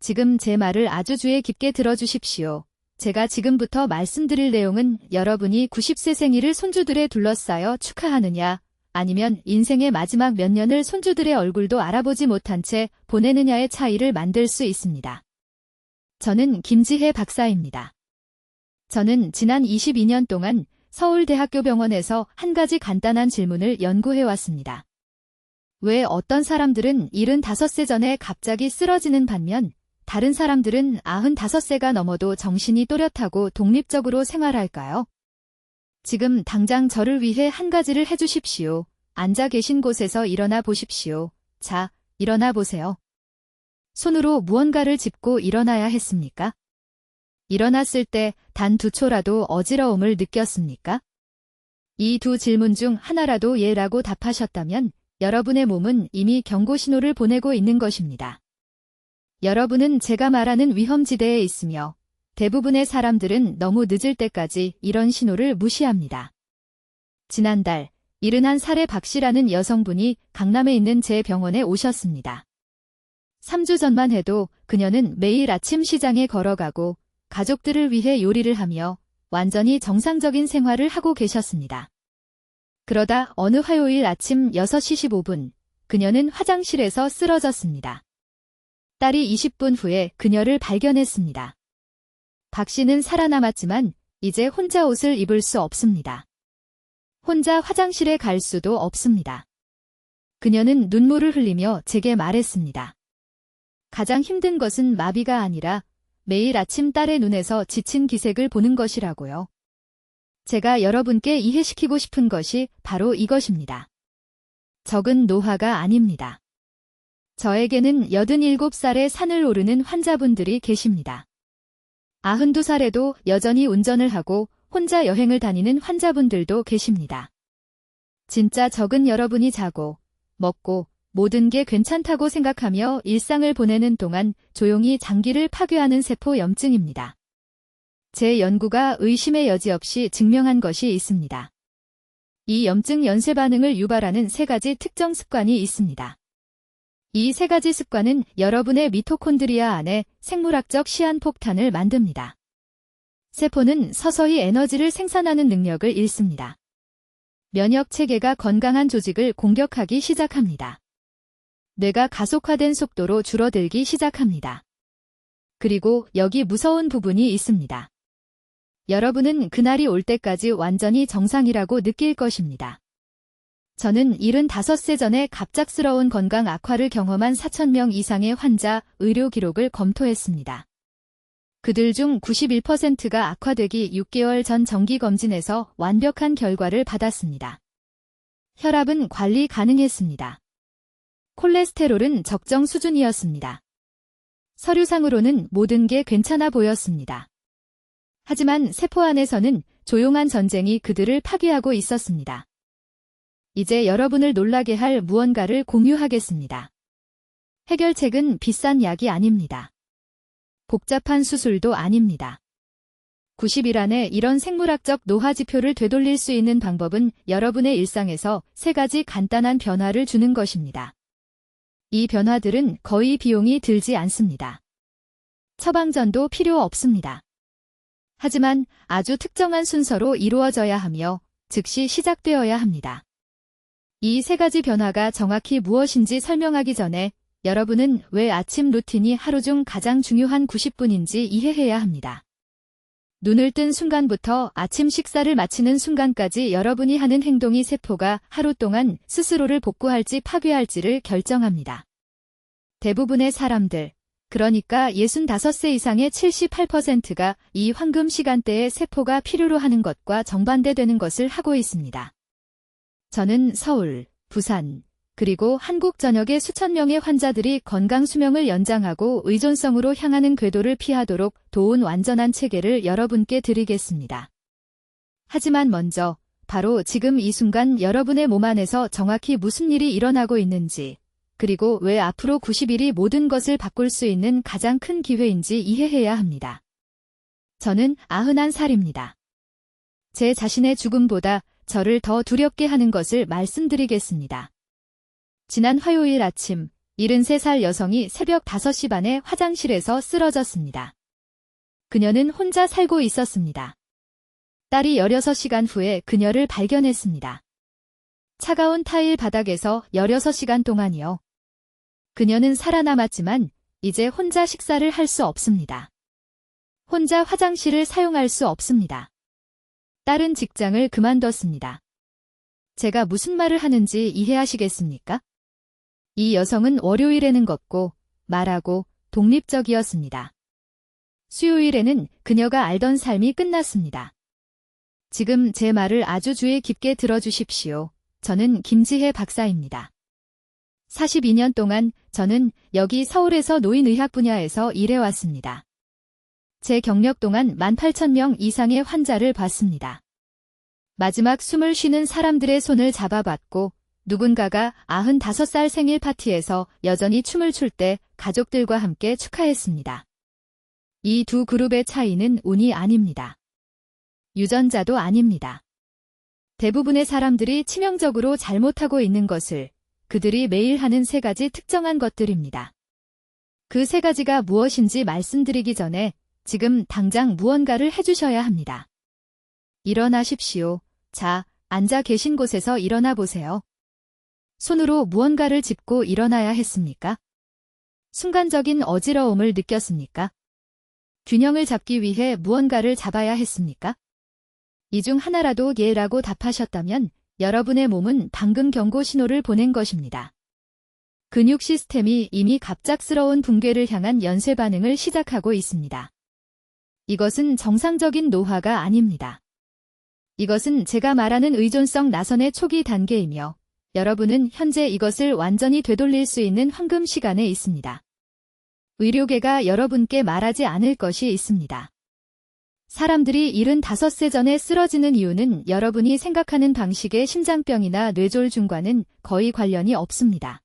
지금 제 말을 아주 주의 깊게 들어주십시오. 제가 지금부터 말씀드릴 내용은 여러분이 90세 생일을 손주들에 둘러싸여 축하하느냐, 아니면 인생의 마지막 몇 년을 손주들의 얼굴도 알아보지 못한 채 보내느냐의 차이를 만들 수 있습니다. 저는 김지혜 박사입니다. 저는 지난 22년 동안 서울대학교병원에서 한 가지 간단한 질문을 연구해왔습니다. 왜 어떤 사람들은 75세 전에 갑자기 쓰러지는 반면 다른 사람들은 95세가 넘어도 정신이 또렷하고 독립적으로 생활할까요? 지금 당장 저를 위해 한 가지를 해주십시오. 앉아 계신 곳에서 일어나 보십시오. 자, 일어나 보세요. 손으로 무언가를 짚고 일어나야 했습니까? 일어났을 때 단 2초라도 어지러움을 느꼈습니까? 이 두 질문 중 하나라도 예라고 답하셨다면 여러분의 몸은 이미 경고 신호를 보내고 있는 것입니다. 여러분은 제가 말하는 위험지대에 있으며 대부분의 사람들은 너무 늦을 때까지 이런 신호를 무시합니다. 지난달 71살의 박씨라는 여성분이 강남에 있는 제 병원에 오셨습니다. 3주 전만 해도 그녀는 매일 아침 시장에 걸어가고 가족들을 위해 요리를 하며 완전히 정상적인 생활을 하고 계셨습니다. 그러다 어느 화요일 아침 6시 15분, 그녀는 화장실에서 쓰러졌습니다. 딸이 20분 후에 그녀를 발견했습니다. 박 씨는 살아남았지만 이제 혼자 옷을 입을 수 없습니다. 혼자 화장실에 갈 수도 없습니다. 그녀는 눈물을 흘리며 제게 말했습니다. 가장 힘든 것은 마비가 아니라 매일 아침 딸의 눈에서 지친 기색을 보는 것이라고요. 제가 여러분께 이해시키고 싶은 것이 바로 이것입니다. 적은 노화가 아닙니다. 저에게는 87살의 산을 오르는 환자분들이 계십니다. 92살에도 여전히 운전을 하고 혼자 여행을 다니는 환자분들도 계십니다. 진짜 적은 여러분이 자고, 먹고, 모든 게 괜찮다고 생각하며 일상을 보내는 동안 조용히 장기를 파괴하는 세포 염증입니다. 제 연구가 의심의 여지 없이 증명한 것이 있습니다. 이 염증 연쇄 반응을 유발하는 3가지 특정 습관이 있습니다. 이 3가지 습관은 여러분의 미토콘드리아 안에 생물학적 시한폭탄을 만듭니다. 세포는 서서히 에너지를 생산하는 능력을 잃습니다. 면역 체계가 건강한 조직을 공격하기 시작합니다. 뇌가 가속화된 속도로 줄어들기 시작합니다. 그리고 여기 무서운 부분이 있습니다. 여러분은 그날이 올 때까지 완전히 정상이라고 느낄 것입니다. 저는 75세 전에 갑작스러운 건강 악화를 경험한 4,000명 이상의 환자 의료 기록을 검토했습니다. 그들 중 91%가 악화되기 6개월 전 정기검진에서 완벽한 결과를 받았습니다. 혈압은 관리 가능했습니다. 콜레스테롤은 적정 수준이었습니다. 서류상으로는 모든 게 괜찮아 보였습니다. 하지만 세포 안에서는 조용한 전쟁이 그들을 파괴하고 있었습니다. 이제 여러분을 놀라게 할 무언가를 공유하겠습니다. 해결책은 비싼 약이 아닙니다. 복잡한 수술도 아닙니다. 90일 안에 이런 생물학적 노화 지표를 되돌릴 수 있는 방법은 여러분의 일상에서 3가지 간단한 변화를 주는 것입니다. 이 변화들은 거의 비용이 들지 않습니다. 처방전도 필요 없습니다. 하지만 아주 특정한 순서로 이루어져야 하며 즉시 시작되어야 합니다. 이 3가지 변화가 정확히 무엇인지 설명하기 전에 여러분은 왜 아침 루틴이 하루 중 가장 중요한 90분인지 이해해야 합니다. 눈을 뜬 순간부터 아침 식사를 마치는 순간까지 여러분이 하는 행동이 세포가 하루 동안 스스로를 복구할지 파괴할지를 결정합니다. 대부분의 사람들, 그러니까 65세 이상의 78%가 이 황금 시간대에 세포가 필요로 하는 것과 정반대되는 것을 하고 있습니다. 저는 서울, 부산, 그리고 한국 전역의 수천 명의 환자들이 건강 수명을 연장하고 의존성으로 향하는 궤도를 피하도록 도운 완전한 체계를 여러분께 드리겠습니다. 하지만 먼저 바로 지금 이 순간 여러분의 몸 안에서 정확히 무슨 일이 일어나고 있는지, 그리고 왜 앞으로 90일이 모든 것을 바꿀 수 있는 가장 큰 기회인지 이해해야 합니다. 저는 91살입니다. 제 자신의 죽음보다 저를 더 두렵게 하는 것을 말씀드리겠습니다. 지난 화요일 아침 73살 여성이 새벽 5시 반에 화장실에서 쓰러졌습니다. 그녀는 혼자 살고 있었습니다. 딸이 16시간 후에 그녀를 발견했습니다. 차가운 타일 바닥에서 16시간 동안이요. 그녀는 살아남았지만 이제 혼자 식사를 할 수 없습니다. 혼자 화장실을 사용할 수 없습니다. 딸은 직장을 그만뒀습니다. 제가 무슨 말을 하는지 이해하시겠습니까? 이 여성은 월요일에는 걷고 말하고 독립적이었습니다. 수요일에는 그녀가 알던 삶이 끝났습니다. 지금 제 말을 아주 주의 깊게 들어주십시오. 저는 김지혜 박사입니다. 42년 동안 저는 여기 서울에서 노인의학 분야에서 일해왔습니다. 제 경력 동안 18,000명 이상의 환자를 봤습니다. 마지막 숨을 쉬는 사람들의 손을 잡아봤고 누군가가 95살 생일 파티에서 여전히 춤을 출 때 가족들과 함께 축하했습니다. 이 두 그룹의 차이는 운이 아닙니다. 유전자도 아닙니다. 대부분의 사람들이 치명적으로 잘못하고 있는 것을 그들이 매일 하는 3가지 특정한 것들입니다. 그 3가지가 무엇인지 말씀드리기 전에 지금 당장 무언가를 해주셔야 합니다. 일어나십시오. 자, 앉아 계신 곳에서 일어나 보세요. 손으로 무언가를 짚고 일어나야 했습니까? 순간적인 어지러움을 느꼈습니까? 균형을 잡기 위해 무언가를 잡아야 했습니까? 이 중 하나라도 예라고 답하셨다면 여러분의 몸은 방금 경고 신호를 보낸 것입니다. 근육 시스템이 이미 갑작스러운 붕괴를 향한 연쇄 반응을 시작하고 있습니다. 이것은 정상적인 노화가 아닙니다. 이것은 제가 말하는 의존성 나선의 초기 단계이며 여러분은 현재 이것을 완전히 되돌릴 수 있는 황금 시간에 있습니다. 의료계가 여러분께 말하지 않을 것이 있습니다. 사람들이 75세 전에 쓰러지는 이유는 여러분이 생각하는 방식의 심장병이나 뇌졸중과는 거의 관련이 없습니다.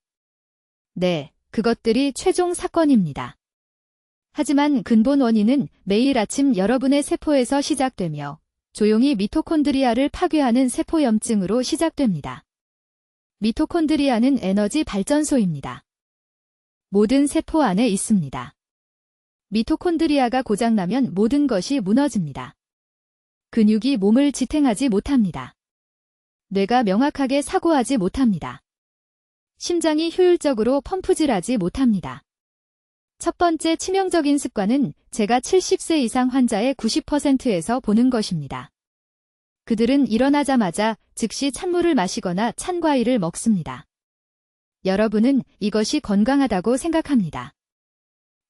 네, 그것들이 최종 사건입니다. 하지만 근본 원인은 매일 아침 여러분의 세포에서 시작되며 조용히 미토콘드리아를 파괴하는 세포염증으로 시작됩니다. 미토콘드리아는 에너지 발전소입니다. 모든 세포 안에 있습니다. 미토콘드리아가 고장나면 모든 것이 무너집니다. 근육이 몸을 지탱하지 못합니다. 뇌가 명확하게 사고하지 못합니다. 심장이 효율적으로 펌프질하지 못합니다. 첫 번째 치명적인 습관은 제가 70세 이상 환자의 90%에서 보는 것입니다. 그들은 일어나자마자 즉시 찬물을 마시거나 찬 과일을 먹습니다. 여러분은 이것이 건강하다고 생각합니다.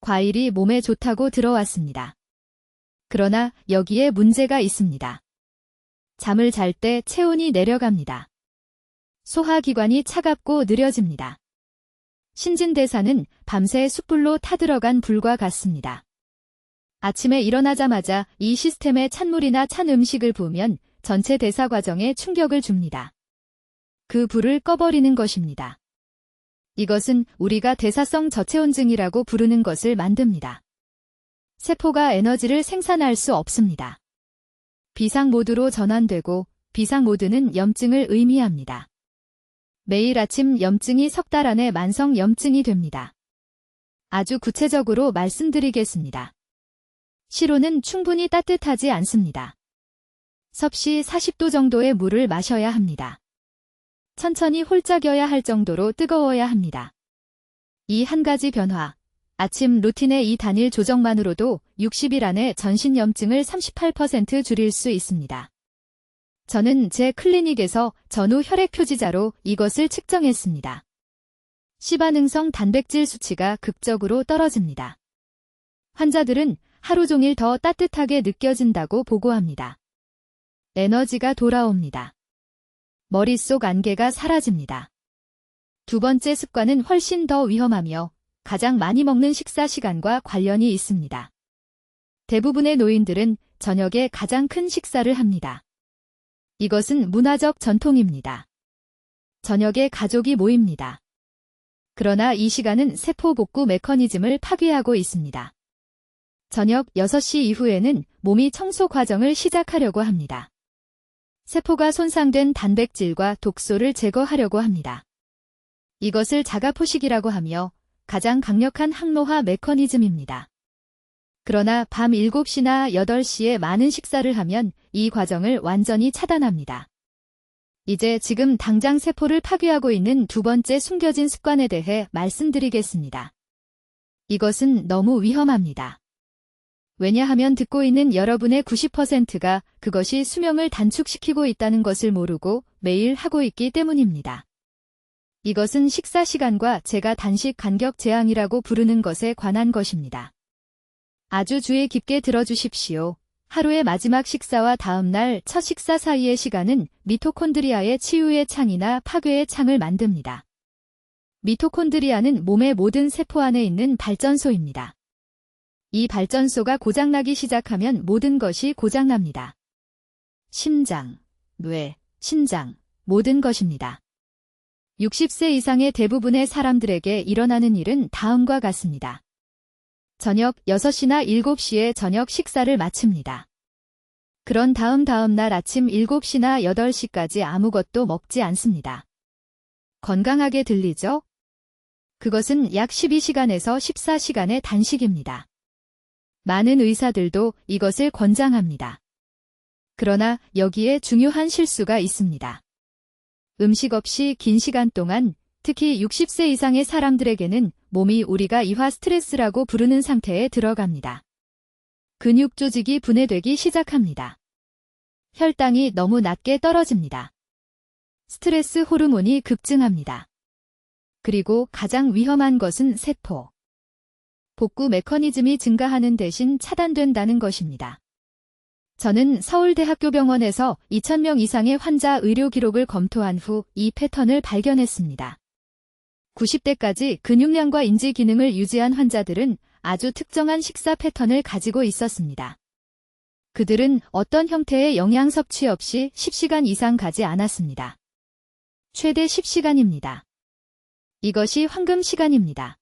과일이 몸에 좋다고 들어왔습니다. 그러나 여기에 문제가 있습니다. 잠을 잘 때 체온이 내려갑니다. 소화기관이 차갑고 느려집니다. 신진대사는 밤새 숯불로 타들어간 불과 같습니다. 아침에 일어나자마자 이 시스템에 찬물이나 찬 음식을 부으면 전체 대사 과정에 충격을 줍니다. 그 불을 꺼버리는 것입니다. 이것은 우리가 대사성 저체온증이라고 부르는 것을 만듭니다. 세포가 에너지를 생산할 수 없습니다. 비상모드로 전환되고 비상모드는 염증을 의미합니다. 매일 아침 염증이 석 달 안에 만성 염증이 됩니다. 아주 구체적으로 말씀드리겠습니다. 시로는 충분히 따뜻하지 않습니다. 섭씨 40도 정도의 물을 마셔야 합니다. 천천히 홀짝여야 할 정도로 뜨거워야 합니다. 이 한 가지 변화, 아침 루틴의 이 단일 조정만으로도 60일 안에 전신염증을 38% 줄일 수 있습니다. 저는 제 클리닉에서 전후 혈액 표지자로 이것을 측정했습니다. C반응성 단백질 수치가 극적으로 떨어집니다. 환자들은 하루 종일 더 따뜻하게 느껴진다고 보고합니다. 에너지가 돌아옵니다. 머릿속 안개가 사라집니다. 두 번째 습관은 훨씬 더 위험하며 가장 많이 먹는 식사 시간과 관련이 있습니다. 대부분의 노인들은 저녁에 가장 큰 식사를 합니다. 이것은 문화적 전통입니다. 저녁에 가족이 모입니다. 그러나 이 시간은 세포 복구 메커니즘을 파괴하고 있습니다. 저녁 6시 이후에는 몸이 청소 과정을 시작하려고 합니다. 세포가 손상된 단백질과 독소를 제거하려고 합니다. 이것을 자가포식이라고 하며 가장 강력한 항노화 메커니즘입니다. 그러나 밤 7시나 8시에 많은 식사를 하면 이 과정을 완전히 차단합니다. 이제 지금 당장 세포를 파괴하고 있는 두 번째 숨겨진 습관에 대해 말씀드리겠습니다. 이것은 너무 위험합니다. 왜냐하면 듣고 있는 여러분의 90%가 그것이 수명을 단축시키고 있다는 것을 모르고 매일 하고 있기 때문입니다. 이것은 식사 시간과 제가 단식 간격 제한이라고 부르는 것에 관한 것입니다. 아주 주의 깊게 들어주십시오. 하루의 마지막 식사와 다음 날 첫 식사 사이의 시간은 미토콘드리아의 치유의 창이나 파괴의 창을 만듭니다. 미토콘드리아는 몸의 모든 세포 안에 있는 발전소입니다. 이 발전소가 고장나기 시작하면 모든 것이 고장납니다. 심장, 뇌, 신장, 모든 것입니다. 60세 이상의 대부분의 사람들에게 일어나는 일은 다음과 같습니다. 저녁 6시나 7시에 저녁 식사를 마칩니다. 그런 다음 날 아침 7시나 8시까지 아무것도 먹지 않습니다. 건강하게 들리죠? 그것은 약 12시간에서 14시간의 단식입니다. 많은 의사들도 이것을 권장합니다. 그러나 여기에 중요한 실수가 있습니다. 음식 없이 긴 시간 동안 특히 60세 이상의 사람들에게는 몸이 우리가 이화 스트레스라고 부르는 상태에 들어갑니다. 근육 조직이 분해되기 시작합니다. 혈당이 너무 낮게 떨어집니다. 스트레스 호르몬이 급증합니다. 그리고 가장 위험한 것은 세포 복구 메커니즘이 증가하는 대신 차단된다는 것입니다. 저는 서울대학교병원에서 2,000명 이상의 환자 의료 기록을 검토한 후 이 패턴을 발견했습니다. 90대까지 근육량과 인지 기능을 유지한 환자들은 아주 특정한 식사 패턴을 가지고 있었습니다. 그들은 어떤 형태의 영양 섭취 없이 10시간 이상 가지 않았습니다. 최대 10시간입니다. 이것이 황금 시간입니다.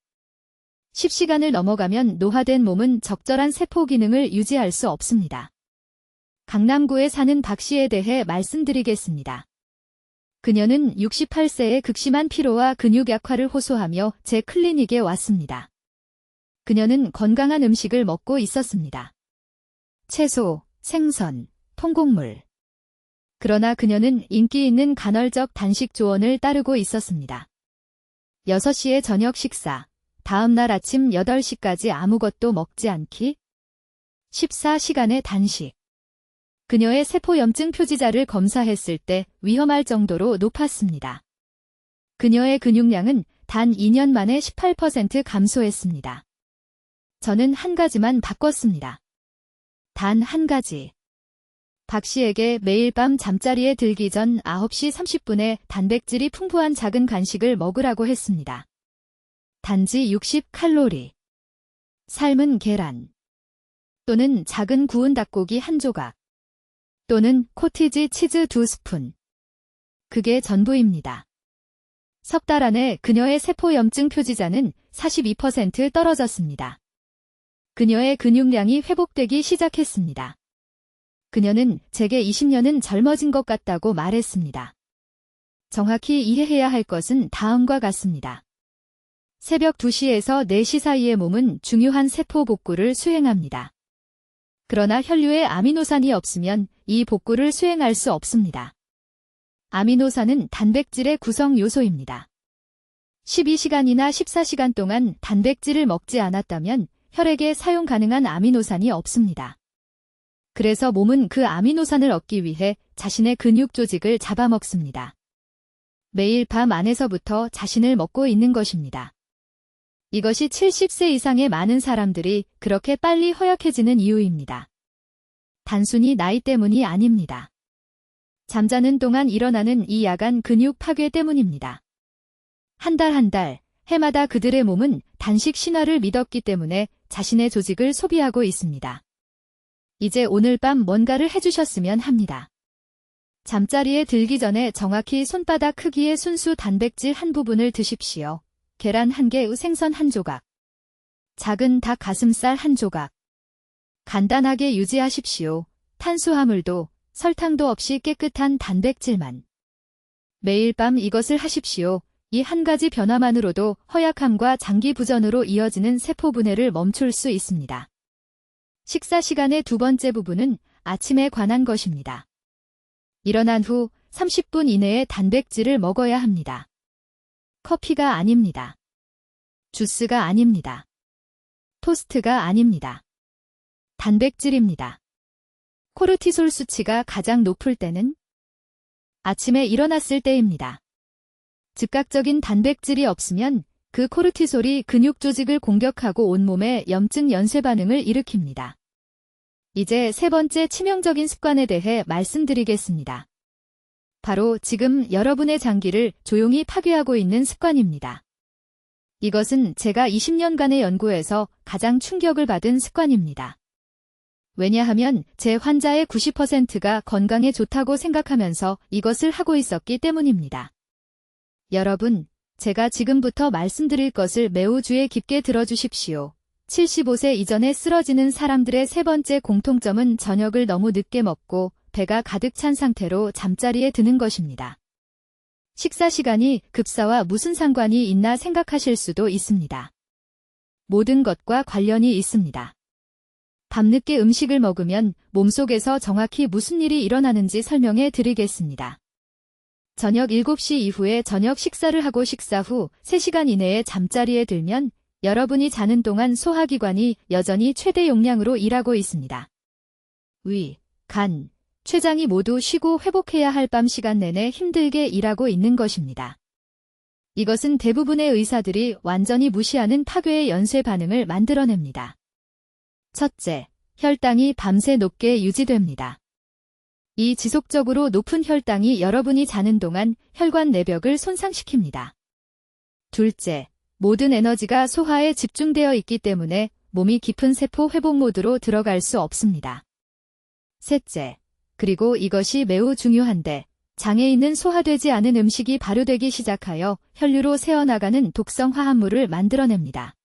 10시간을 넘어가면 노화된 몸은 적절한 세포 기능을 유지할 수 없습니다. 강남구에 사는 박 씨에 대해 말씀드리겠습니다. 그녀는 68세에 극심한 피로와 근육 약화를 호소하며 제 클리닉에 왔습니다. 그녀는 건강한 음식을 먹고 있었습니다. 채소, 생선, 통곡물. 그러나 그녀는 인기 있는 간헐적 단식 조언을 따르고 있었습니다. 6시에 저녁 식사, 다음 날 아침 8시까지 아무것도 먹지 않기, 14시간의 단식. 그녀의 세포염증 표지자를 검사했을 때 위험할 정도로 높았습니다. 그녀의 근육량은 단 2년 만에 18% 감소했습니다. 저는 한 가지만 바꿨습니다. 단 한 가지. 박 씨에게 매일 밤 잠자리에 들기 전 9시 30분에 단백질이 풍부한 작은 간식을 먹으라고 했습니다. 단지 60칼로리. 삶은 계란. 또는 작은 구운 닭고기 한 조각. 또는 코티지 치즈 2스푼. 그게 전부입니다. 석 달 안에 그녀의 세포염증 표지자는 42% 떨어졌습니다. 그녀의 근육량이 회복되기 시작했습니다. 그녀는 제게 20년은 젊어진 것 같다고 말했습니다. 정확히 이해해야 할 것은 다음과 같습니다. 새벽 2시에서 4시 사이의 몸은 중요한 세포 복구를 수행합니다. 그러나 혈류에 아미노산이 없으면 이 복구를 수행할 수 없습니다. 아미노산은 단백질의 구성 요소입니다. 12시간이나 14시간 동안 단백질을 먹지 않았다면 혈액에 사용 가능한 아미노산이 없습니다. 그래서 몸은 그 아미노산을 얻기 위해 자신의 근육 조직을 잡아먹습니다. 매일 밤 안에서부터 자신을 먹고 있는 것입니다. 이것이 70세 이상의 많은 사람들이 그렇게 빨리 허약해지는 이유입니다. 단순히 나이 때문이 아닙니다. 잠자는 동안 일어나는 이 야간 근육 파괴 때문입니다. 한 달, 해마다 그들의 몸은 단식 신화를 믿었기 때문에 자신의 조직을 소비하고 있습니다. 이제 오늘 밤 뭔가를 해주셨으면 합니다. 잠자리에 들기 전에 정확히 손바닥 크기의 순수 단백질 한 부분을 드십시오. 계란 1개, 생선 1조각. 작은 닭 가슴살 1조각. 간단하게 유지하십시오. 탄수화물도 설탕도 없이 깨끗한 단백질만. 매일 밤 이것을 하십시오. 이 한 가지 변화만으로도 허약함과 장기 부전으로 이어지는 세포 분해를 멈출 수 있습니다. 식사 시간의 두 번째 부분은 아침에 관한 것입니다. 일어난 후 30분 이내에 단백질을 먹어야 합니다. 커피가 아닙니다. 주스가 아닙니다. 토스트가 아닙니다. 단백질입니다. 코르티솔 수치가 가장 높을 때는 아침에 일어났을 때입니다. 즉각적인 단백질이 없으면 그 코르티솔이 근육 조직을 공격하고 온몸에 염증 연쇄 반응을 일으킵니다. 이제 세 번째 치명적인 습관에 대해 말씀드리겠습니다. 바로 지금 여러분의 장기를 조용히 파괴하고 있는 습관입니다. 이것은 제가 20년간의 연구에서 가장 충격을 받은 습관입니다. 왜냐하면 제 환자의 90%가 건강에 좋다고 생각하면서 이것을 하고 있었기 때문입니다. 여러분, 제가 지금부터 말씀드릴 것을 매우 주의 깊게 들어주십시오. 75세 이전에 쓰러지는 사람들의 세 번째 공통점은 저녁을 너무 늦게 먹고 배가 가득 찬 상태로 잠자리에 드는 것입니다. 식사 시간이 급사와 무슨 상관이 있나 생각하실 수도 있습니다. 모든 것과 관련이 있습니다. 밤늦게 음식을 먹으면 몸속에서 정확히 무슨 일이 일어나는지 설명해 드리겠습니다. 저녁 7시 이후에 저녁 식사를 하고 식사 후 3시간 이내에 잠자리에 들면 여러분이 자는 동안 소화기관이 여전히 최대 용량으로 일하고 있습니다. 위, 간, 췌장이 모두 쉬고 회복해야 할 밤 시간 내내 힘들게 일하고 있는 것입니다. 이것은 대부분의 의사들이 완전히 무시하는 파괴의 연쇄 반응을 만들어냅니다. 첫째, 혈당이 밤새 높게 유지됩니다. 이 지속적으로 높은 혈당이 여러분이 자는 동안 혈관 내벽을 손상시킵니다. 둘째, 모든 에너지가 소화에 집중되어 있기 때문에 몸이 깊은 세포 회복 모드로 들어갈 수 없습니다. 셋째, 그리고 이것이 매우 중요한데 장에 있는 소화되지 않은 음식이 발효되기 시작하여 혈류로 새어나가는 독성 화합물을 만들어냅니다.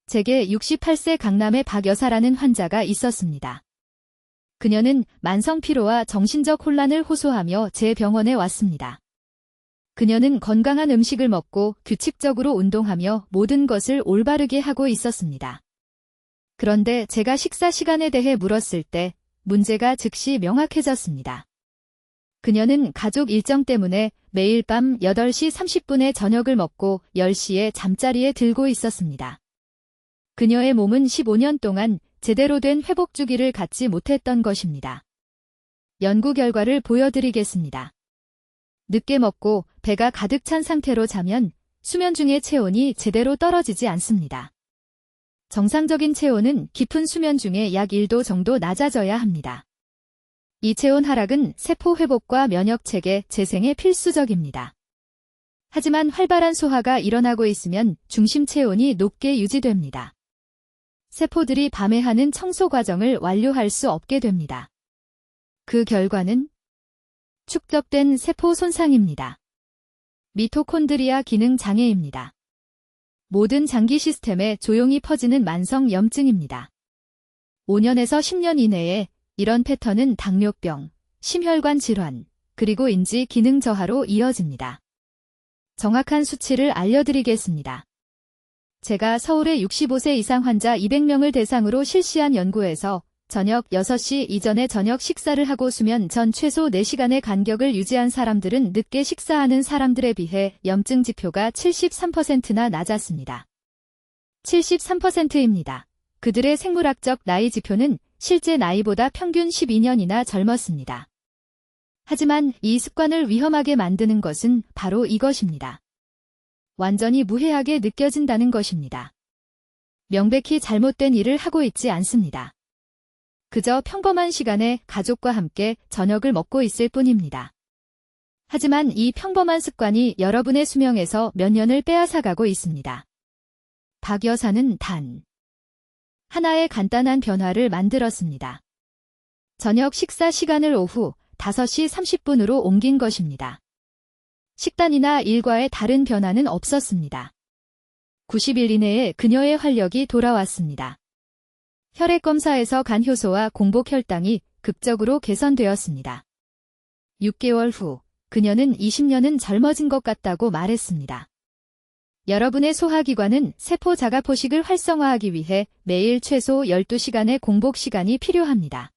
제게 68세 강남의 박 여사라는 환자가 있었습니다. 그녀는 만성 피로와 정신적 혼란을 호소하며 제 병원에 왔습니다. 그녀는 건강한 음식을 먹고 규칙적으로 운동하며 모든 것을 올바르게 하고 있었습니다. 그런데 제가 식사 시간에 대해 물었을 때 문제가 즉시 명확해졌습니다. 그녀는 가족 일정 때문에 매일 밤 8시 30분에 저녁을 먹고 10시에 잠자리에 들고 있었습니다. 그녀의 몸은 15년 동안 제대로 된 회복 주기를 갖지 못했던 것입니다. 연구 결과를 보여드리겠습니다. 늦게 먹고 배가 가득 찬 상태로 자면 수면 중의 체온이 제대로 떨어지지 않습니다. 정상적인 체온은 깊은 수면 중에 약 1도 정도 낮아져야 합니다. 이 체온 하락은 세포 회복과 면역 체계 재생에 필수적입니다. 하지만 활발한 소화가 일어나고 있으면 중심 체온이 높게 유지됩니다. 세포들이 밤에 하는 청소 과정을 완료할 수 없게 됩니다. 그 결과는 축적된 세포 손상입니다. 미토콘드리아 기능 장애입니다. 모든 장기 시스템에 조용히 퍼지는 만성 염증입니다. 5년에서 10년 이내에 이런 패턴은 당뇨병, 심혈관 질환, 그리고 인지 기능 저하로 이어집니다. 정확한 수치를 알려드리겠습니다. 제가 서울의 65세 이상 환자 200명을 대상으로 실시한 연구에서 저녁 6시 이전에 저녁 식사를 하고 수면 전 최소 4시간의 간격을 유지한 사람들은 늦게 식사하는 사람들에 비해 염증 지표가 73%나 낮았습니다. 73%입니다. 그들의 생물학적 나이 지표는 실제 나이보다 평균 12년이나 젊었습니다. 하지만 이 습관을 위험하게 만드는 것은 바로 이것입니다. 완전히 무해하게 느껴진다는 것입니다. 명백히 잘못된 일을 하고 있지 않습니다. 그저 평범한 시간에 가족과 함께 저녁을 먹고 있을 뿐입니다. 하지만 이 평범한 습관이 여러분의 수명에서 몇 년을 빼앗아가고 있습니다. 박 여사는 단 하나의 간단한 변화를 만들었습니다. 저녁 식사 시간을 오후 5시 30분으로 옮긴 것입니다. 식단이나 일과의 다른 변화는 없었습니다. 90일 이내에 그녀의 활력이 돌아왔습니다. 혈액 검사에서 간 효소와 공복 혈당이 극적으로 개선되었습니다. 6개월 후 그녀는 20년은 젊어진 것 같다고 말했습니다. 여러분의 소화기관은 세포 자가포식을 활성화하기 위해 매일 최소 12시간의 공복 시간이 필요합니다.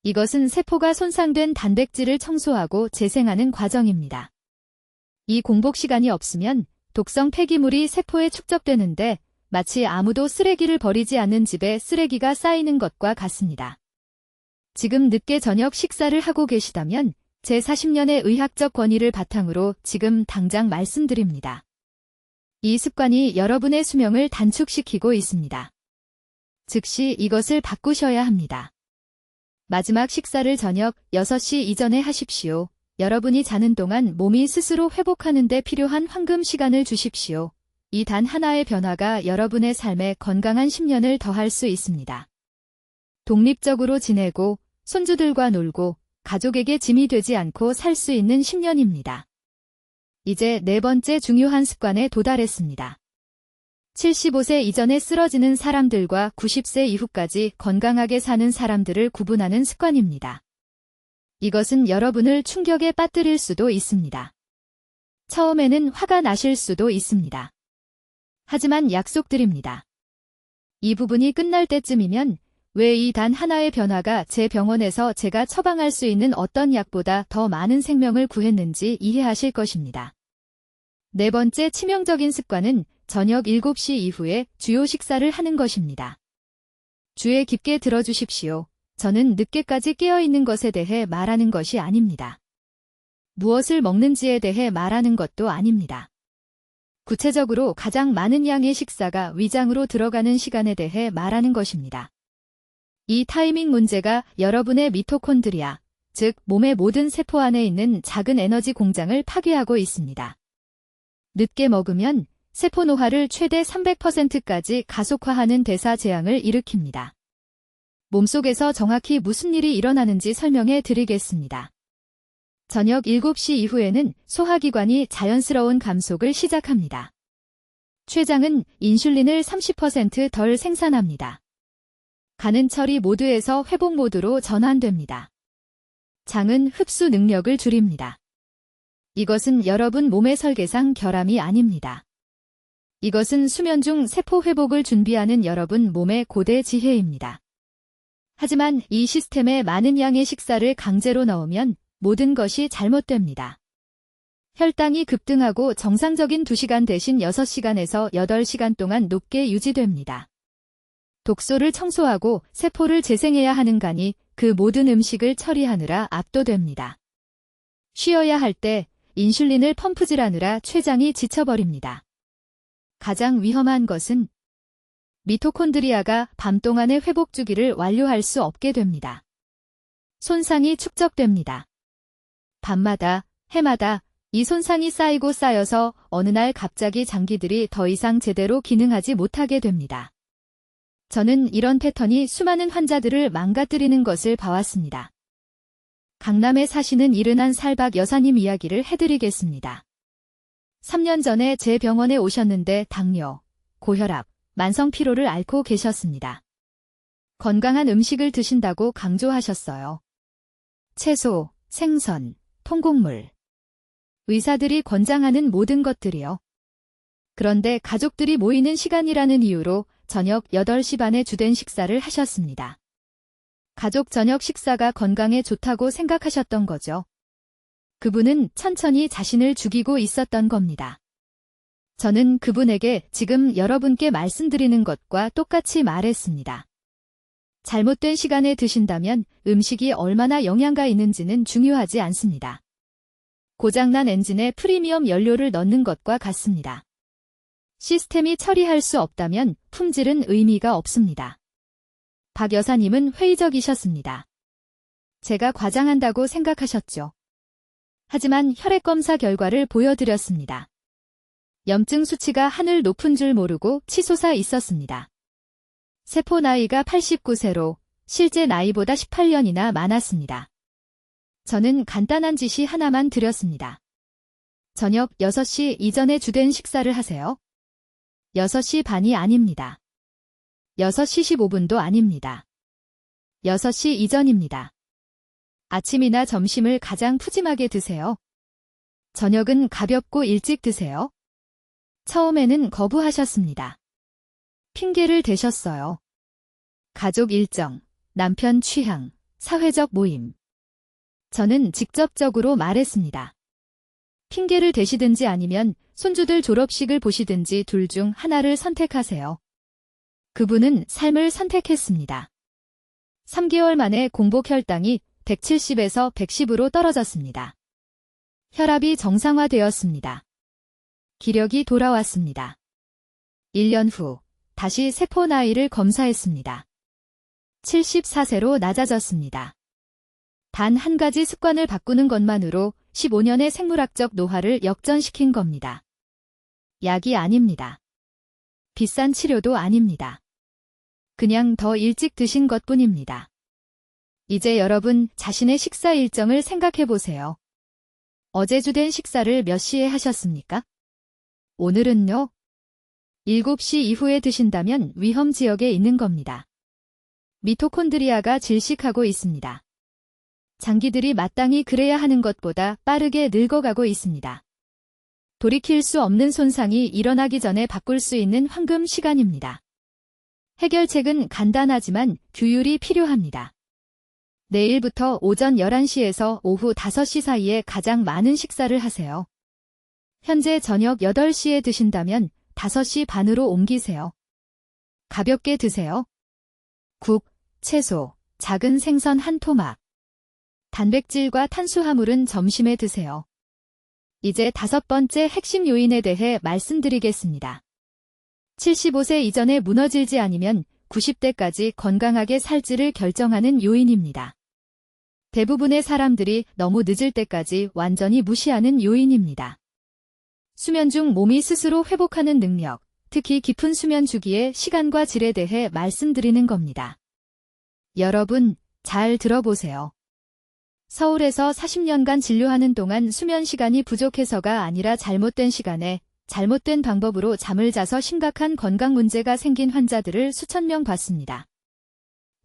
이것은 세포가 손상된 단백질을 청소하고 재생하는 과정입니다. 이 공복 시간이 없으면 독성 폐기물이 세포에 축적되는데 마치 아무도 쓰레기를 버리지 않는 집에 쓰레기가 쌓이는 것과 같습니다. 지금 늦게 저녁 식사를 하고 계시다면 제 40년의 의학적 권위를 바탕으로 지금 당장 말씀드립니다. 이 습관이 여러분의 수명을 단축시키고 있습니다. 즉시 이것을 바꾸셔야 합니다. 마지막 식사를 저녁 6시 이전에 하십시오. 여러분이 자는 동안 몸이 스스로 회복하는 데 필요한 황금 시간을 주십시오. 이 단 하나의 변화가 여러분의 삶에 건강한 10년을 더할 수 있습니다. 독립적으로 지내고 손주들과 놀고 가족에게 짐이 되지 않고 살 수 있는 10년입니다. 이제 네 번째 중요한 습관에 도달했습니다. 75세 이전에 쓰러지는 사람들과 90세 이후까지 건강하게 사는 사람들을 구분하는 습관입니다. 이것은 여러분을 충격에 빠뜨릴 수도 있습니다. 처음에는 화가 나실 수도 있습니다. 하지만 약속드립니다. 이 부분이 끝날 때쯤이면 왜 이 단 하나의 변화가 제 병원에서 제가 처방할 수 있는 어떤 약보다 더 많은 생명을 구했는지 이해하실 것입니다. 네 번째 치명적인 습관은 저녁 7시 이후에 주요 식사를 하는 것입니다. 주의 깊게 들어주십시오. 저는 늦게까지 깨어있는 것에 대해 말하는 것이 아닙니다. 무엇을 먹는지에 대해 말하는 것도 아닙니다. 구체적으로 가장 많은 양의 식사가 위장으로 들어가는 시간에 대해 말하는 것입니다. 이 타이밍 문제가 여러분의 미토콘드리아, 즉 몸의 모든 세포 안에 있는 작은 에너지 공장을 파괴하고 있습니다. 늦게 먹으면 세포 노화를 최대 300%까지 가속화하는 대사 재앙을 일으킵니다. 몸속에서 정확히 무슨 일이 일어나는지 설명해 드리겠습니다. 저녁 7시 이후에는 소화기관이 자연스러운 감속을 시작합니다. 췌장은 인슐린을 30% 덜 생산합니다. 간은 처리 모드에서 회복 모드로 전환됩니다. 장은 흡수 능력을 줄입니다. 이것은 여러분 몸의 설계상 결함이 아닙니다. 이것은 수면 중 세포 회복을 준비하는 여러분 몸의 고대 지혜입니다. 하지만 이 시스템에 많은 양의 식사를 강제로 넣으면 모든 것이 잘못됩니다. 혈당이 급등하고 정상적인 2시간 대신 6시간에서 8시간 동안 높게 유지됩니다. 독소를 청소하고 세포를 재생해야 하는 간이 그 모든 음식을 처리하느라 압도됩니다. 쉬어야 할 때 인슐린을 펌프질하느라 췌장이 지쳐버립니다. 가장 위험한 것은 미토콘드리아가 밤 동안의 회복 주기를 완료할 수 없게 됩니다. 손상이 축적됩니다. 밤마다, 해마다 이 손상이 쌓이고 쌓여서 어느 날 갑자기 장기들이 더 이상 제대로 기능하지 못하게 됩니다. 저는 이런 패턴이 수많은 환자들을 망가뜨리는 것을 봐왔습니다. 강남에 사시는 71살박 여사님 이야기를 해드리겠습니다. 3년 전에 제 병원에 오셨는데 당뇨, 고혈압, 만성피로를 앓고 계셨습니다. 건강한 음식을 드신다고 강조하셨어요. 채소, 생선, 통곡물. 의사들이 권장하는 모든 것들이요. 그런데 가족들이 모이는 시간이라는 이유로 저녁 8시 반에 주된 식사를 하셨습니다. 가족 저녁 식사가 건강에 좋다고 생각하셨던 거죠. 그분은 천천히 자신을 죽이고 있었던 겁니다. 저는 그분에게 지금 여러분께 말씀드리는 것과 똑같이 말했습니다. 잘못된 시간에 드신다면 음식이 얼마나 영양가 있는지는 중요하지 않습니다. 고장난 엔진에 프리미엄 연료를 넣는 것과 같습니다. 시스템이 처리할 수 없다면 품질은 의미가 없습니다. 박 여사님은 회의적이셨습니다. 제가 과장한다고 생각하셨죠. 하지만 혈액검사 결과를 보여드렸습니다. 염증 수치가 하늘 높은 줄 모르고 치솟아 있었습니다. 세포 나이가 89세로 실제 나이보다 18년이나 많았습니다. 저는 간단한 지시 하나만 드렸습니다. 저녁 6시 이전에 주된 식사를 하세요. 6시 반이 아닙니다. 6시 15분도 아닙니다. 6시 이전입니다. 아침이나 점심을 가장 푸짐하게 드세요. 저녁은 가볍고 일찍 드세요. 처음에는 거부하셨습니다. 핑계를 대셨어요. 가족 일정, 남편 취향, 사회적 모임. 저는 직접적으로 말했습니다. 핑계를 대시든지 아니면 손주들 졸업식을 보시든지 둘 중 하나를 선택하세요. 그분은 삶을 선택했습니다. 3개월 만에 공복 혈당이 170에서 110으로 떨어졌습니다. 혈압이 정상화되었습니다. 기력이 돌아왔습니다. 1년 후 다시 세포 나이를 검사했습니다. 74세로 낮아졌습니다. 단 한 가지 습관을 바꾸는 것만으로 15년의 생물학적 노화를 역전시킨 겁니다. 약이 아닙니다. 비싼 치료도 아닙니다. 그냥 더 일찍 드신 것뿐입니다. 이제 여러분 자신의 식사 일정을 생각해 보세요. 어제 주된 식사를 몇 시에 하셨습니까? 오늘은요? 7시 이후에 드신다면 위험 지역에 있는 겁니다. 미토콘드리아가 질식하고 있습니다. 장기들이 마땅히 그래야 하는 것보다 빠르게 늙어가고 있습니다. 돌이킬 수 없는 손상이 일어나기 전에 바꿀 수 있는 황금 시간입니다. 해결책은 간단하지만 규율이 필요합니다. 내일부터 오전 11시에서 오후 5시 사이에 가장 많은 식사를 하세요. 현재 저녁 8시에 드신다면 5시 반으로 옮기세요. 가볍게 드세요. 국, 채소, 작은 생선 한 토막. 단백질과 탄수화물은 점심에 드세요. 이제 5번째 핵심 요인에 대해 말씀드리겠습니다. 75세 이전에 무너질지 아니면 90대까지 건강하게 살지를 결정하는 요인입니다. 대부분의 사람들이 너무 늦을 때까지 완전히 무시하는 요인입니다. 수면 중 몸이 스스로 회복하는 능력, 특히 깊은 수면 주기의 시간과 질에 대해 말씀드리는 겁니다. 여러분, 잘 들어보세요. 서울에서 40년간 진료하는 동안 수면 시간이 부족해서가 아니라 잘못된 시간에 잘못된 방법으로 잠을 자서 심각한 건강 문제가 생긴 환자들을 수천 명 봤습니다.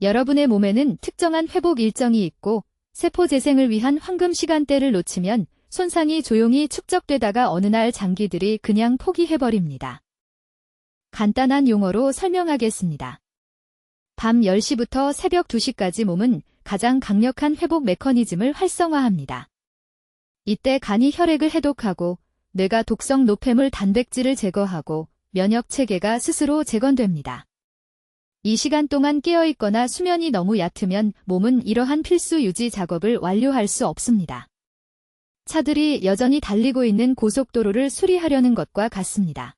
여러분의 몸에는 특정한 회복 일정이 있고 세포 재생을 위한 황금 시간대를 놓치면 손상이 조용히 축적되다가 어느 날 장기들이 그냥 포기해버립니다. 간단한 용어로 설명하겠습니다. 밤 10시부터 새벽 2시까지 몸은 가장 강력한 회복 메커니즘을 활성화합니다. 이때 간이 혈액을 해독하고 뇌가 독성 노폐물 단백질을 제거하고 면역 체계가 스스로 재건됩니다. 이 시간 동안 깨어있거나 수면이 너무 얕으면 몸은 이러한 필수 유지 작업을 완료할 수 없습니다. 차들이 여전히 달리고 있는 고속도로를 수리하려는 것과 같습니다.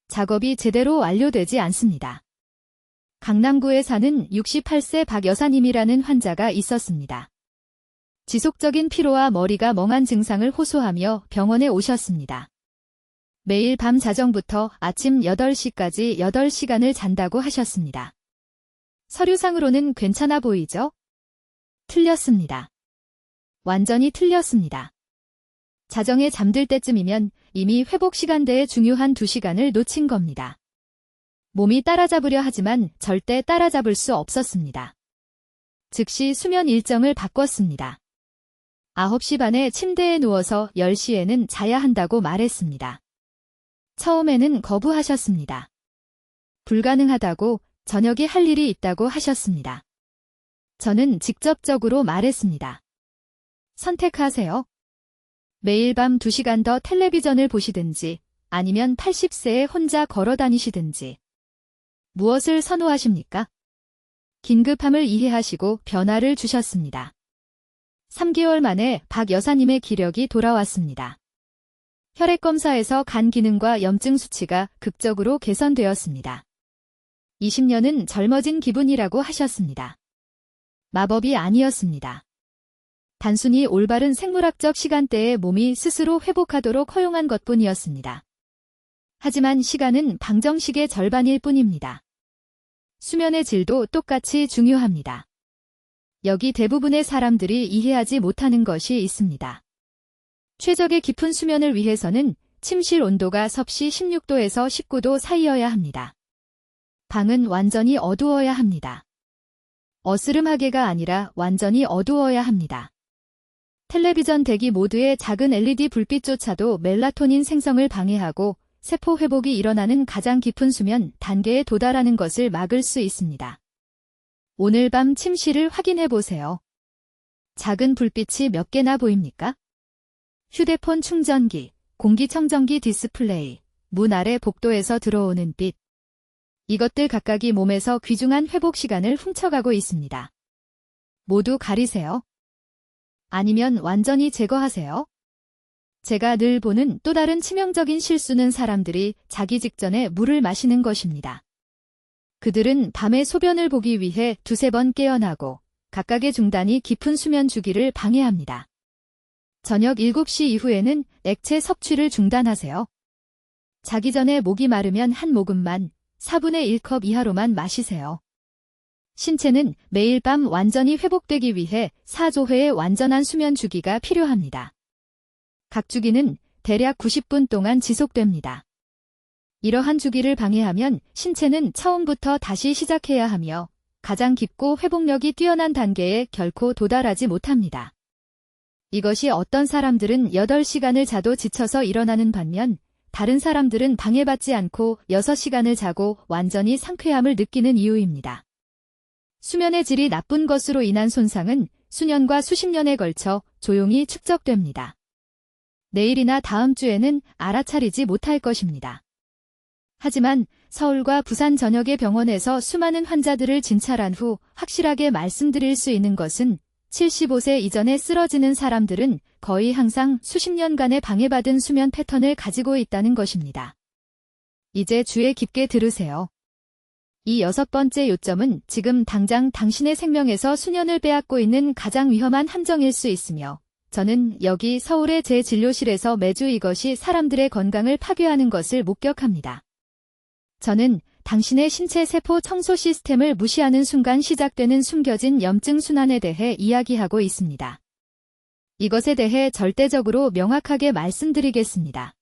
작업이 제대로 완료되지 않습니다. 강남구에 사는 68세 박 여사님이라는 환자가 있었습니다. 지속적인 피로와 머리가 멍한 증상을 호소하며 병원에 오셨습니다. 매일 밤 자정부터 아침 8시까지 8시간을 잔다고 하셨습니다. 서류상으로는 괜찮아 보이죠? 틀렸습니다. 완전히 틀렸습니다. 자정에 잠들 때쯤이면 이미 회복 시간대의 중요한 2시간을 놓친 겁니다. 몸이 따라잡으려 하지만 절대 따라잡을 수 없었습니다. 즉시 수면 일정을 바꿨습니다. 9시 반에 침대에 누워서 10시에는 자야 한다고 말했습니다. 처음에는 거부하셨습니다. 불가능하다고, 저녁에 할 일이 있다고 하셨습니다. 저는 직접적으로 말했습니다. 선택하세요. 매일 밤 2시간 더 텔레비전을 보시든지 아니면 80세에 혼자 걸어 다니시든지. 무엇을 선호하십니까? 긴급함을 이해하시고 변화를 주셨습니다. 3개월 만에 박 여사님의 기력이 돌아왔습니다. 혈액검사에서 간 기능과 염증 수치가 극적으로 개선되었습니다. 20년은 젊어진 기분이라고 하셨습니다. 마법이 아니었습니다. 단순히 올바른 생물학적 시간대에 몸이 스스로 회복하도록 허용한 것뿐이었습니다. 하지만 시간은 방정식의 절반일 뿐입니다. 수면의 질도 똑같이 중요합니다. 여기 대부분의 사람들이 이해하지 못하는 것이 있습니다. 최적의 깊은 수면을 위해서는 침실 온도가 섭씨 16도에서 19도 사이여야 합니다. 방은 완전히 어두워야 합니다. 어스름하게가 아니라 완전히 어두워야 합니다. 텔레비전 대기 모드의 작은 LED 불빛조차도 멜라토닌 생성을 방해하고 세포 회복이 일어나는 가장 깊은 수면 단계에 도달하는 것을 막을 수 있습니다. 오늘 밤 침실을 확인해 보세요. 작은 불빛이 몇 개나 보입니까? 휴대폰 충전기, 공기청정기 디스플레이, 문 아래 복도에서 들어오는 빛. 이것들 각각이 몸에서 귀중한 회복 시간을 훔쳐가고 있습니다. 모두 가리세요. 아니면 완전히 제거하세요. 제가 늘 보는 또 다른 치명적인 실수는 사람들이 자기 직전에 물을 마시는 것입니다. 그들은 밤에 소변을 보기 위해 두세 번 깨어나고 각각의 중단이 깊은 수면 주기를 방해합니다. 저녁 7시 이후에는 액체 섭취를 중단하세요. 자기 전에 목이 마르면 한 모금만 4분의 1컵 이하로만 마시세요. 신체는 매일 밤 완전히 회복되기 위해 4조 회의 완전한 수면 주기가 필요합니다. 각 주기는 대략 90분 동안 지속됩니다. 이러한 주기를 방해하면 신체는 처음부터 다시 시작해야 하며 가장 깊고 회복력이 뛰어난 단계에 결코 도달하지 못합니다. 이것이 어떤 사람들은 8시간을 자도 지쳐서 일어나는 반면 다른 사람들은 방해받지 않고 6시간을 자고 완전히 상쾌함을 느끼는 이유입니다. 수면의 질이 나쁜 것으로 인한 손상은 수년과 수십 년에 걸쳐 조용히 축적됩니다. 내일이나 다음 주에는 알아차리지 못할 것입니다. 하지만 서울과 부산 전역의 병원에서 수많은 환자들을 진찰한 후 확실하게 말씀드릴 수 있는 것은 75세 이전에 쓰러지는 사람들은 거의 항상 수십 년간의 방해받은 수면 패턴을 가지고 있다는 것입니다. 이제 주의 깊게 들으세요. 이 6번째 요점은 지금 당장 당신의 생명에서 수년을 빼앗고 있는 가장 위험한 함정일 수 있으며 저는 여기 서울의 제 진료실에서 매주 이것이 사람들의 건강을 파괴하는 것을 목격합니다. 저는 당신의 신체 세포 청소 시스템을 무시하는 순간 시작되는 숨겨진 염증 순환에 대해 이야기하고 있습니다. 이것에 대해 절대적으로 명확하게 말씀드리겠습니다.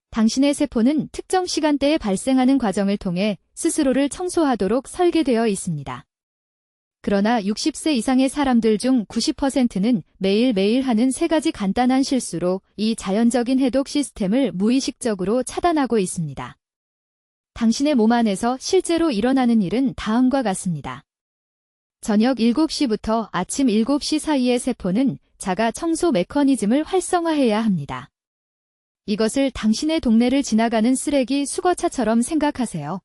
당신의 세포는 특정 시간대에 발생하는 과정을 통해 스스로를 청소하도록 설계되어 있습니다. 그러나 60세 이상의 사람들 중 90%는 매일매일 하는 3가지 간단한 실수로 이 자연적인 해독 시스템을 무의식적으로 차단하고 있습니다. 당신의 몸 안에서 실제로 일어나는 일은 다음과 같습니다. 저녁 7시부터 아침 7시 사이의 세포는 자가 청소 메커니즘을 활성화해야 합니다. 이것을 당신의 동네를 지나가는 쓰레기 수거차처럼 생각하세요.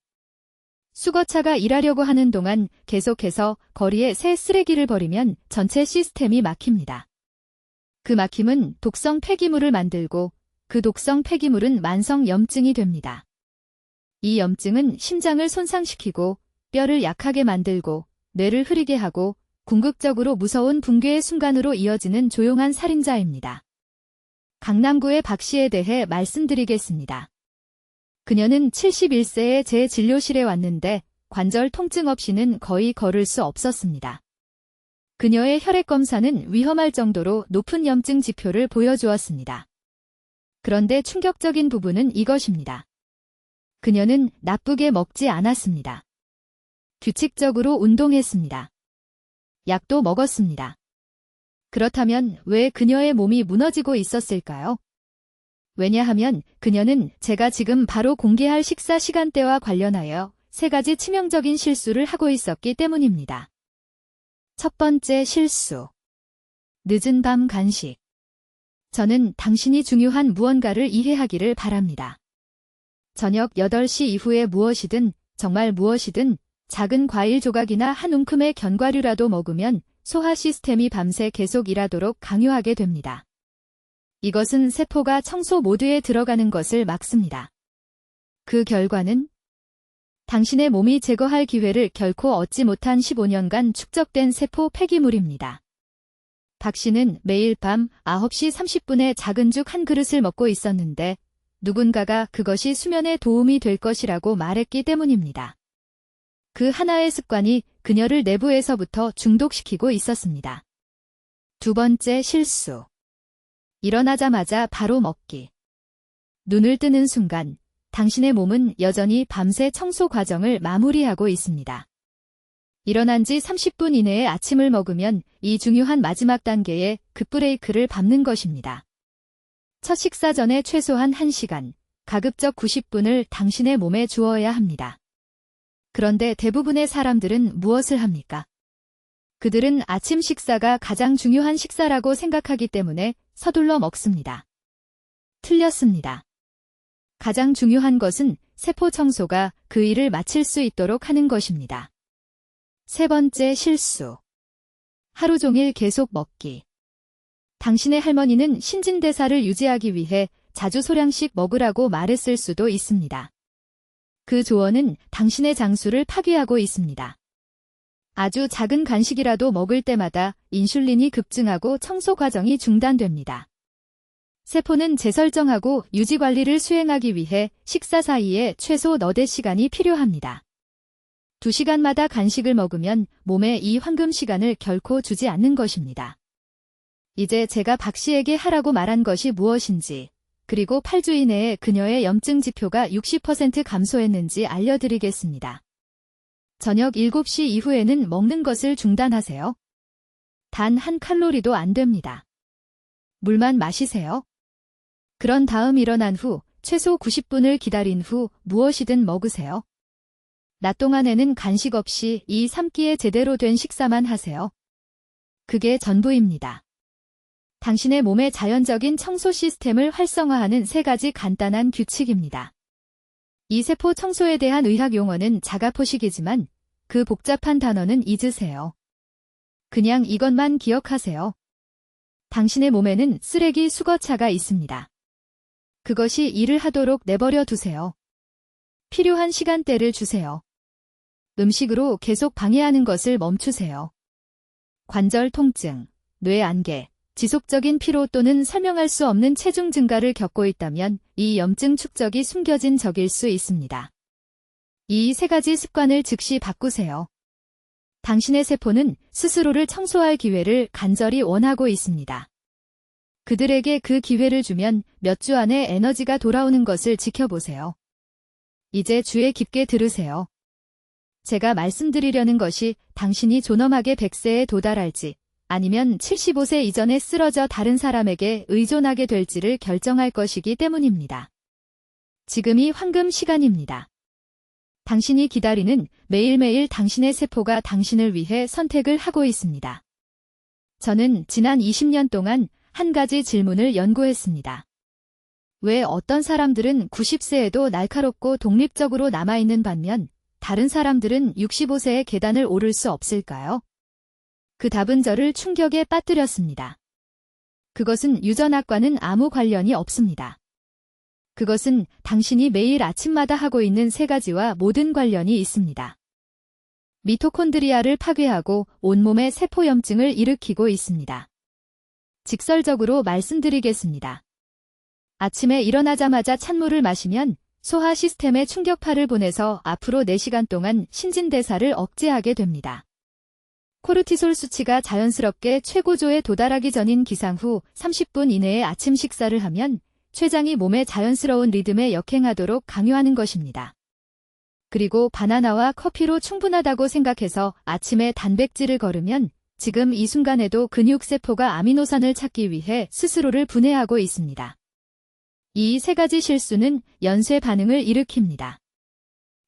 수거차가 일하려고 하는 동안 계속해서 거리에 새 쓰레기를 버리면 전체 시스템이 막힙니다. 그 막힘은 독성 폐기물을 만들고 그 독성 폐기물은 만성 염증이 됩니다. 이 염증은 심장을 손상시키고 뼈를 약하게 만들고 뇌를 흐리게 하고 궁극적으로 무서운 붕괴의 순간으로 이어지는 조용한 살인자입니다. 강남구의 박 씨에 대해 말씀드리겠습니다. 그녀는 71세에 제 진료실에 왔는데 관절 통증 없이는 거의 걸을 수 없었습니다. 그녀의 혈액 검사는 위험할 정도로 높은 염증 지표를 보여주었습니다. 그런데 충격적인 부분은 이것입니다. 그녀는 나쁘게 먹지 않았습니다. 규칙적으로 운동했습니다. 약도 먹었습니다. 그렇다면 왜 그녀의 몸이 무너지고 있었을까요? 왜냐하면 그녀는 제가 지금 바로 공개할 식사 시간대와 관련하여 3가지 치명적인 실수를 하고 있었기 때문입니다. 첫 번째 실수. 늦은 밤 간식. 저는 당신이 중요한 무언가를 이해하기를 바랍니다. 저녁 8시 이후에 무엇이든, 정말 무엇이든 작은 과일 조각이나 한 움큼의 견과류라도 먹으면 소화 시스템이 밤새 계속 일하도록 강요하게 됩니다. 이것은 세포가 청소 모드에 들어가는 것을 막습니다. 그 결과는 당신의 몸이 제거할 기회를 결코 얻지 못한 15년간 축적된 세포 폐기물입니다. 박 씨는 매일 밤 9시 30분에 작은 죽 한 그릇을 먹고 있었는데 누군가가 그것이 수면에 도움이 될 것이라고 말했기 때문입니다. 그 하나의 습관이 그녀를 내부에서부터 중독시키고 있었습니다. 두 번째 실수. 일어나자마자 바로 먹기. 눈을 뜨는 순간 당신의 몸은 여전히 밤새 청소 과정을 마무리하고 있습니다. 일어난 지 30분 이내에 아침을 먹으면 이 중요한 마지막 단계에 급브레이크를 밟는 것입니다. 첫 식사 전에 최소한 1시간, 가급적 90분을 당신의 몸에 주어야 합니다. 그런데 대부분의 사람들은 무엇을 합니까? 그들은 아침 식사가 가장 중요한 식사라고 생각하기 때문에 서둘러 먹습니다. 틀렸습니다. 가장 중요한 것은 세포 청소가 그 일을 마칠 수 있도록 하는 것입니다. 세 번째 실수. 하루 종일 계속 먹기. 당신의 할머니는 신진대사를 유지하기 위해 자주 소량씩 먹으라고 말했을 수도 있습니다. 그 조언은 당신의 장수를 파괴하고 있습니다. 아주 작은 간식이라도 먹을 때마다 인슐린이 급증하고 청소 과정이 중단됩니다. 세포는 재설정하고 유지 관리를 수행하기 위해 식사 사이에 최소 너댓 시간이 필요합니다. 2시간마다 간식을 먹으면 몸에 이 황금 시간을 결코 주지 않는 것입니다. 이제 제가 박 씨에게 하라고 말한 것이 무엇인지, 그리고 8주 이내에 그녀의 염증 지표가 60% 감소했는지 알려드리겠습니다. 저녁 7시 이후에는 먹는 것을 중단하세요. 단 한 칼로리도 안 됩니다. 물만 마시세요. 그런 다음 일어난 후 최소 90분을 기다린 후 무엇이든 먹으세요. 낮 동안에는 간식 없이 이 3끼에 제대로 된 식사만 하세요. 그게 전부입니다. 당신의 몸의 자연적인 청소 시스템을 활성화하는 3가지 간단한 규칙입니다. 이 세포 청소에 대한 의학 용어는 자가포식이지만 그 복잡한 단어는 잊으세요. 그냥 이것만 기억하세요. 당신의 몸에는 쓰레기 수거차가 있습니다. 그것이 일을 하도록 내버려 두세요. 필요한 시간대를 주세요. 음식으로 계속 방해하는 것을 멈추세요. 관절 통증, 뇌 안개, 지속적인 피로 또는 설명할 수 없는 체중 증가를 겪고 있다면 이 염증 축적이 숨겨진 적일 수 있습니다. 이 3가지 습관을 즉시 바꾸세요. 당신의 세포는 스스로를 청소할 기회를 간절히 원하고 있습니다. 그들에게 그 기회를 주면 몇 주 안에 에너지가 돌아오는 것을 지켜보세요. 이제 주의 깊게 들으세요. 제가 말씀드리려는 것이 당신이 존엄하게 100세에 도달할지 아니면 75세 이전에 쓰러져 다른 사람에게 의존하게 될지를 결정할 것이기 때문입니다. 지금이 황금 시간입니다. 당신이 기다리는 매일매일 당신의 세포가 당신을 위해 선택을 하고 있습니다. 저는 지난 20년 동안 한 가지 질문을 연구했습니다. 왜 어떤 사람들은 90세에도 날카롭고 독립적으로 남아있는 반면 다른 사람들은 65세의 계단을 오를 수 없을까요? 그 답은 저를 충격에 빠뜨렸습니다. 그것은 유전학과는 아무 관련이 없습니다. 그것은 당신이 매일 아침마다 하고 있는 3가지와 모든 관련이 있습니다. 미토콘드리아를 파괴하고 온몸의 세포염증을 일으키고 있습니다. 직설적으로 말씀드리겠습니다. 아침에 일어나자마자 찬물을 마시면 소화 시스템에 충격파를 보내서 앞으로 4시간 동안 신진대사를 억제하게 됩니다. 코르티솔 수치가 자연스럽게 최고조에 도달하기 전인 기상 후 30분 이내에 아침 식사를 하면 췌장이 몸의 자연스러운 리듬에 역행하도록 강요하는 것입니다. 그리고 바나나와 커피로 충분하다고 생각해서 아침에 단백질을 거르면 지금 이 순간에도 근육세포가 아미노산을 찾기 위해 스스로를 분해하고 있습니다. 이 3가지 실수는 연쇄 반응을 일으킵니다.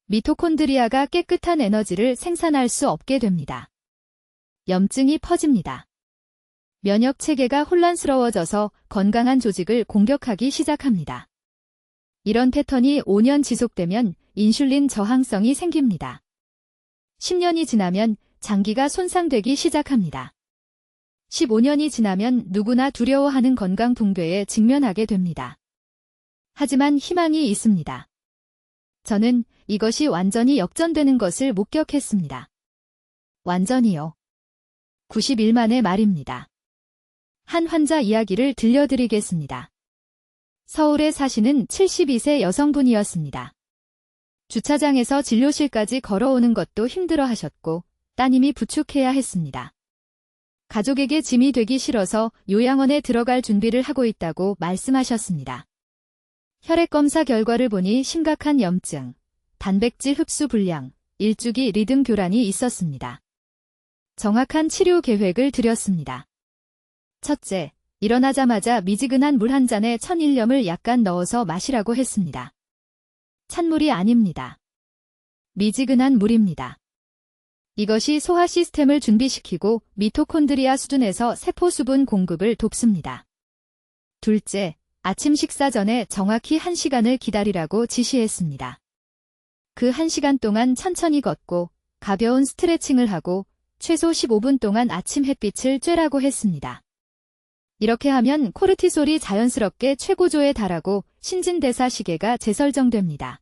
미토콘드리아가 깨끗한 에너지를 생산할 수 없게 됩니다. 염증이 퍼집니다. 면역 체계가 혼란스러워져서 건강한 조직을 공격하기 시작합니다. 이런 패턴이 5년 지속되면 인슐린 저항성이 생깁니다. 10년이 지나면 장기가 손상되기 시작합니다. 15년이 지나면 누구나 두려워하는 건강 붕괴에 직면하게 됩니다. 하지만 희망이 있습니다. 저는 이것이 완전히 역전되는 것을 목격했습니다. 완전히요. 90일 만의 말입니다. 한 환자 이야기를 들려드리겠습니다. 서울에 사시는 72세 여성분이었습니다. 주차장에서 진료실까지 걸어오는 것도 힘들어 하셨고 따님이 부축해야 했습니다. 가족에게 짐이 되기 싫어서 요양원에 들어갈 준비를 하고 있다고 말씀하셨습니다. 혈액검사 결과를 보니 심각한 염증, 단백질 흡수 불량, 일주기 리듬 교란이 있었습니다. 정확한 치료 계획을 드렸습니다. 첫째, 일어나자마자 미지근한 물 한 잔에 천일염을 약간 넣어서 마시라고 했습니다. 찬물이 아닙니다. 미지근한 물입니다. 이것이 소화 시스템을 준비시키고 미토콘드리아 수준에서 세포 수분 공급을 돕습니다. 둘째, 아침 식사 전에 정확히 1시간을 기다리라고 지시했습니다. 그 1시간 동안 천천히 걷고 가벼운 스트레칭을 하고 최소 15분 동안 아침 햇빛을 쬐라고 했습니다. 이렇게 하면 코르티솔이 자연스럽게 최고조에 달하고 신진대사 시계가 재설정됩니다.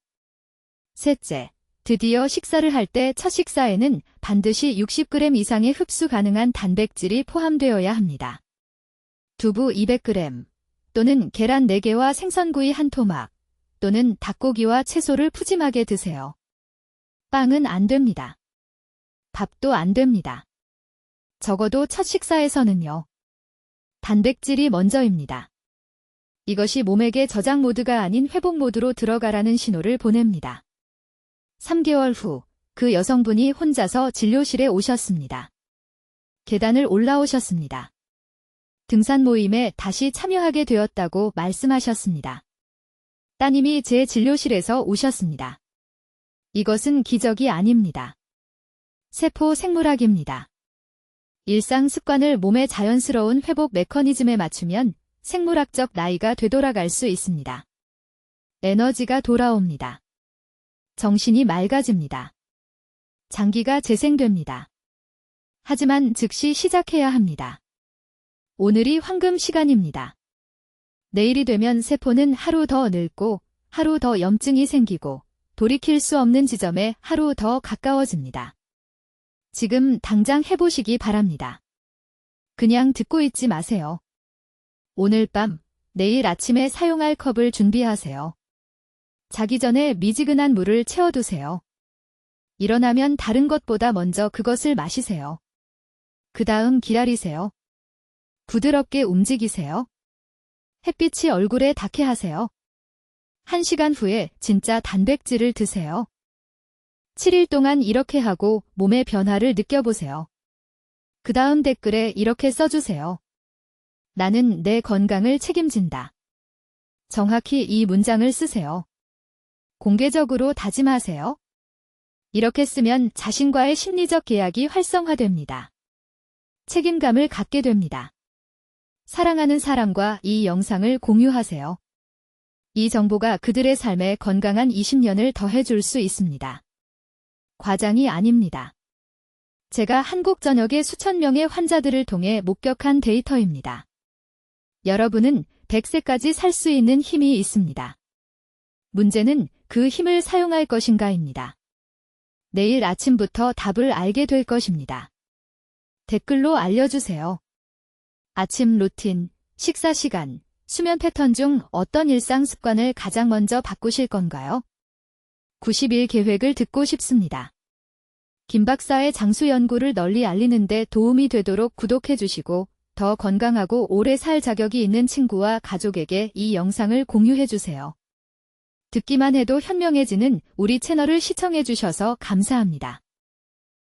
셋째, 드디어 식사를 할 때 첫 식사에는 반드시 60g 이상의 흡수 가능한 단백질이 포함되어야 합니다. 두부 200g 또는 계란 4개와 생선구이 한 토막 또는 닭고기와 채소를 푸짐하게 드세요. 빵은 안 됩니다. 밥도 안 됩니다. 적어도 첫 식사에서는요. 단백질이 먼저입니다. 이것이 몸에게 저장 모드가 아닌 회복 모드로 들어가라는 신호를 보냅니다. 3개월 후, 그 여성분이 혼자서 진료실에 오셨습니다. 계단을 올라오셨습니다. 등산 모임에 다시 참여하게 되었다고 말씀하셨습니다. 따님이 제 진료실에서 오셨습니다. 이것은 기적이 아닙니다. 세포 생물학입니다. 일상 습관을 몸의 자연스러운 회복 메커니즘에 맞추면 생물학적 나이가 되돌아갈 수 있습니다. 에너지가 돌아옵니다. 정신이 맑아집니다. 장기가 재생됩니다. 하지만 즉시 시작해야 합니다. 오늘이 황금 시간입니다. 내일이 되면 세포는 하루 더 늙고 하루 더 염증이 생기고 돌이킬 수 없는 지점에 하루 더 가까워집니다. 지금 당장 해보시기 바랍니다. 그냥 듣고 있지 마세요. 오늘 밤, 내일 아침에 사용할 컵을 준비하세요. 자기 전에 미지근한 물을 채워두세요. 일어나면 다른 것보다 먼저 그것을 마시세요. 그 다음 기다리세요. 부드럽게 움직이세요. 햇빛이 얼굴에 닿게 하세요. 1시간 후에 진짜 단백질을 드세요. 7일 동안 이렇게 하고 몸의 변화를 느껴보세요. 그 다음 댓글에 이렇게 써주세요. 나는 내 건강을 책임진다. 정확히 이 문장을 쓰세요. 공개적으로 다짐하세요. 이렇게 쓰면 자신과의 심리적 계약이 활성화됩니다. 책임감을 갖게 됩니다. 사랑하는 사람과 이 영상을 공유하세요. 이 정보가 그들의 삶에 건강한 20년을 더해줄 수 있습니다. 과장이 아닙니다. 제가 한국 전역의 수천 명의 환자들을 통해 목격한 데이터입니다. 여러분은 100세까지 살 수 있는 힘이 있습니다. 문제는 그 힘을 사용할 것인가입니다. 내일 아침부터 답을 알게 될 것입니다. 댓글로 알려주세요. 아침 루틴, 식사 시간, 수면 패턴 중 어떤 일상 습관을 가장 먼저 바꾸실 건가요? 90일 계획을 듣고 싶습니다. 김 박사의 장수 연구를 널리 알리는 데 도움이 되도록 구독해 주시고 더 건강하고 오래 살 자격이 있는 친구와 가족에게 이 영상을 공유해 주세요. 듣기만 해도 현명해지는 우리 채널을 시청해 주셔서 감사합니다.